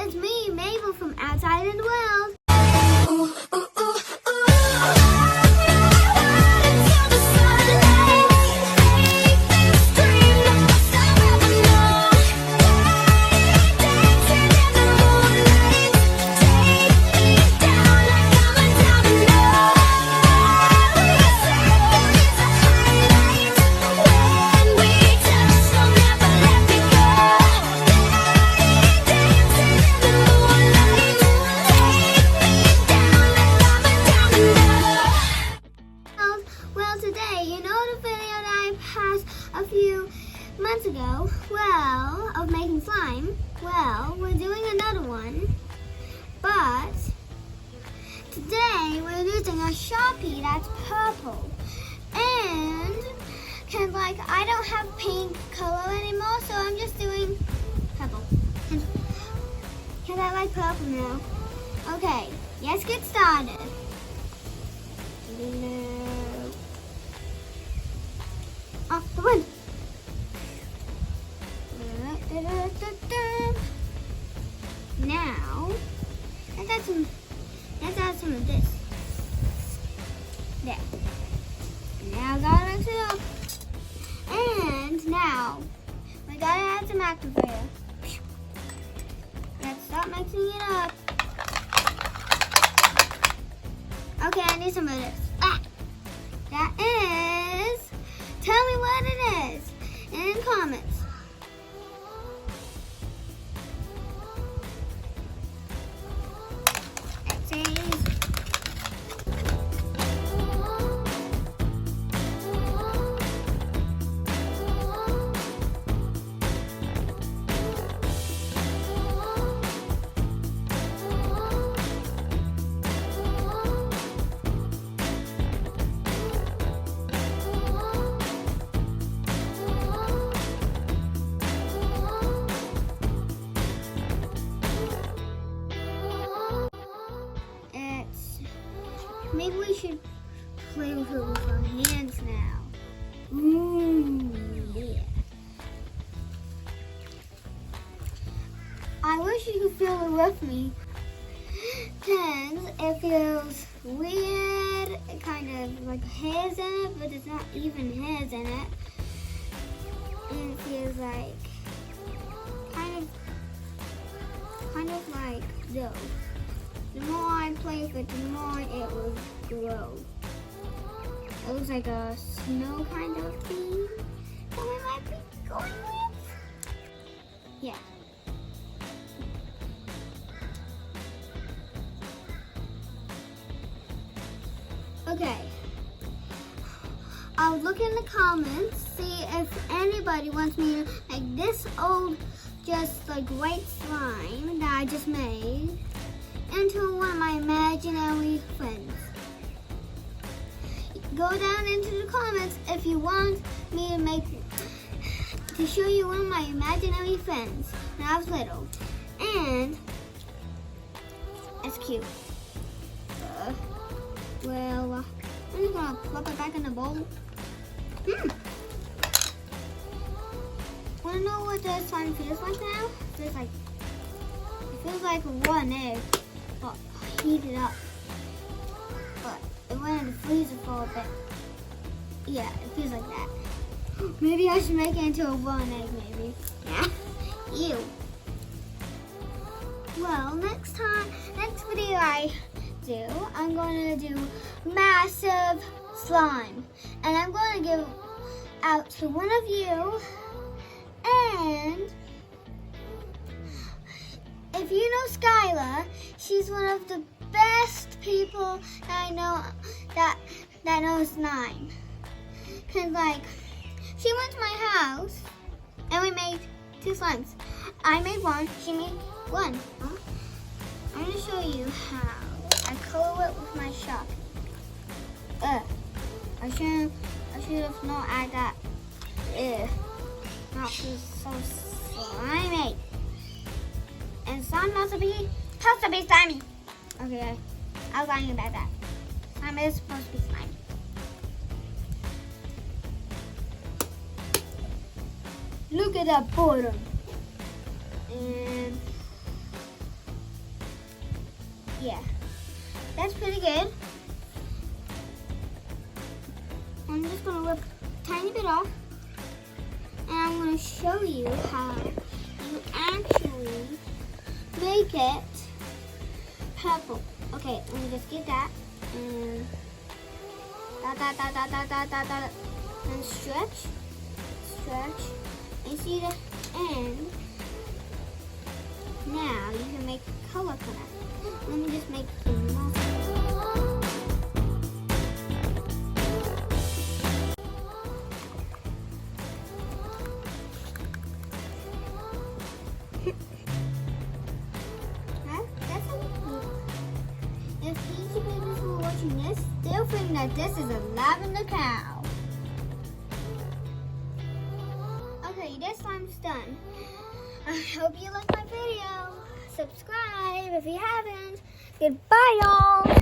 it's me, Mabel from Outside in the World. A few months ago, of making slime. Well, we're doing another one, but today we're using a Sharpie that's purple, and cause like I don't have pink color anymore, so I'm just doing purple. Cause I like purple now. Okay, let's get started. Off the wind. Now, let's add some of this. There. Now gotta mix it up. And now, we gotta add some activator. Let's start mixing it up. Okay, I need some of this. That is, tell me what it is in the comments. Maybe we should play with it with our hands now. Yeah. I wish you could feel it with me. Because it feels weird. It kind of like hairs in it, but it's not even hairs in it. And it feels like kind of like dough. The more I play with it, the more it will grow. It looks like a snow kind of thing that we might be going with. Yeah. Okay. I'll look in the comments, see if anybody wants me to make this old, just like white slime that I just made into one of my imaginary friends. Go down into the comments if you want me to show you one of my imaginary friends when I was little. And it's cute. I'm just gonna plop it back in the bowl. Wanna know what the slime feels like now? It feels like one egg. Well, heat it up. But it went in the freezer for a bit. Yeah, it feels like that. Maybe I should make it into a raw egg, maybe. Yeah. Ew. Well, next video I do, I'm going to do massive slime. And I'm going to give out to one of you. And if you know Skylar, she's one of the best people that I know that knows slime. Cause like, she went to my house and we made 2 slimes. I made one, she made one. I'm gonna show you how I color it with my Sharpie. I should have not added that. Not so slimy. And slime supposed to be slimy. Okay, I was lying about that. Slime is supposed to be slimy. Look at that bottom. And Yeah, that's pretty good. I'm just gonna rip a tiny bit off, and I'm gonna show you how you actually make it purple. Okay, let me just get that and and stretch, and see the end. Now you can make color for that. Let me just make some more. If easy babies who are watching this, they'll think that this is a lavender cow. Okay, this slime's done. I hope you liked my video. Subscribe if you haven't. Goodbye, y'all.